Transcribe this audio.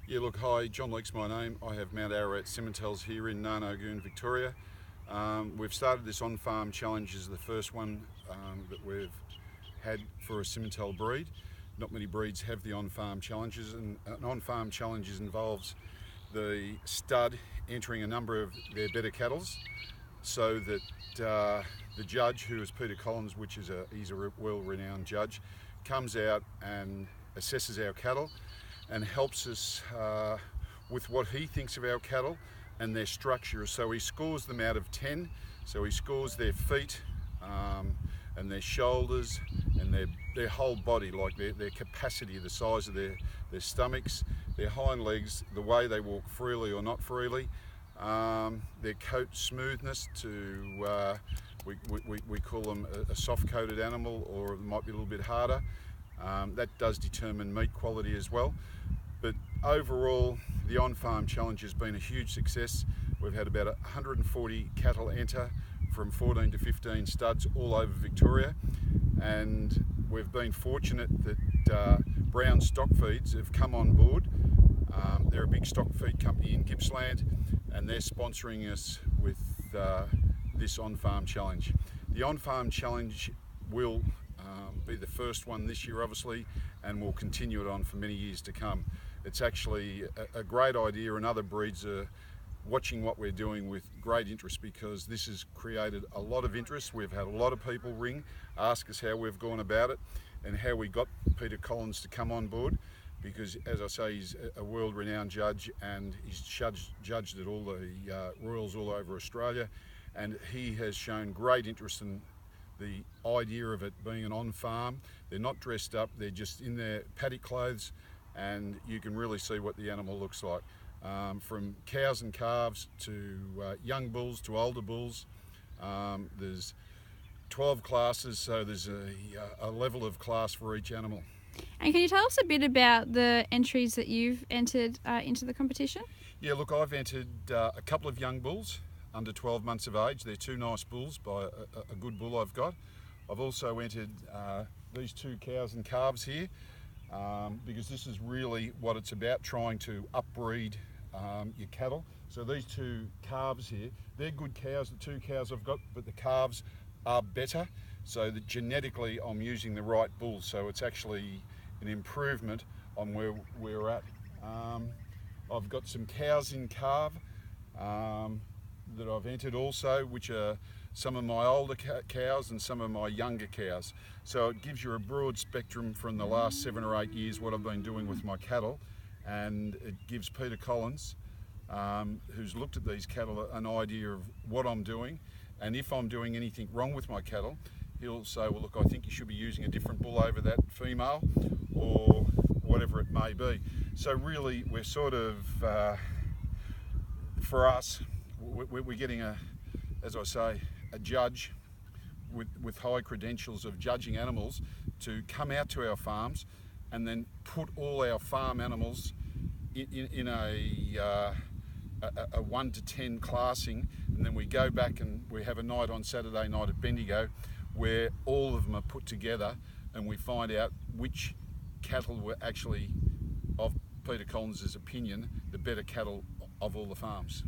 Yeah, look, hi, John Leek's my name. I have Mount Ararat Simmentals here in Nar Nar Goon, Victoria. We've started this on-farm challenge as the first one that we've had for a Simmental breed. Not many breeds have the on-farm challenges, and an on-farm challenge involves the stud entering a number of their better cattles, so that the judge, who is Peter Collins, he's a well-renowned judge, comes out and assesses our cattle and helps us with what he thinks of our cattle and their structure. So he scores them out of 10. So he scores their feet and their shoulders and their whole body, like their capacity, the size of their stomachs, their hind legs, the way they walk freely or not freely, their coat smoothness to, we call them a soft-coated animal, or it might be a little bit harder. That does determine meat quality as well. But overall, the on-farm challenge has been a huge success. We've had about 140 cattle enter from 14 to 15 studs all over Victoria, and we've been fortunate that Brown Stockfeeds have come on board. They're a big stock feed company in Gippsland, and they're sponsoring us with this on-farm challenge. The on-farm challenge will be the first one this year, obviously, and we'll continue it on for many years to come. It's actually a great idea, and other breeds are watching what we're doing with great interest, because this has created a lot of interest. We've had a lot of people ring, ask us how we've gone about it and how we got Peter Collins to come on board, because, as I say, he's a world-renowned judge, and he's judged at all the royals all over Australia, and he has shown great interest in the idea of it being an on-farm. They're not dressed up, they're just in their paddock clothes, and you can really see what the animal looks like. From cows and calves to young bulls to older bulls. There's 12 classes, so there's a level of class for each animal. And can you tell us a bit about the entries that you've entered into the competition? Yeah, look, I've entered a couple of young bulls under 12 months of age. They're two nice bulls by a good bull I've got. I've also entered these two cows and calves here, because this is really what it's about, trying to upbreed your cattle. So these two calves here, they're good cows, the two cows I've got, but the calves are better, so that genetically I'm using the right bulls, so it's actually an improvement on where we're at. I've got some cows in calve that I've entered also, which are some of my older cows and some of my younger cows. So it gives you a broad spectrum from the last 7 or 8 years what I've been doing with my cattle, and it gives Peter Collins, who's looked at these cattle, an idea of what I'm doing, and if I'm doing anything wrong with my cattle, he'll say, well, look, I think you should be using a different bull over that female, or whatever it may be. So really, we're sort of, for us, we're getting as I say, a judge with high credentials of judging animals to come out to our farms and then put all our farm animals in a 1 to 10 classing, and then we go back and we have a night on Saturday night at Bendigo where all of them are put together, and we find out which cattle were actually, of Peter Collins' opinion, the better cattle of all the farms.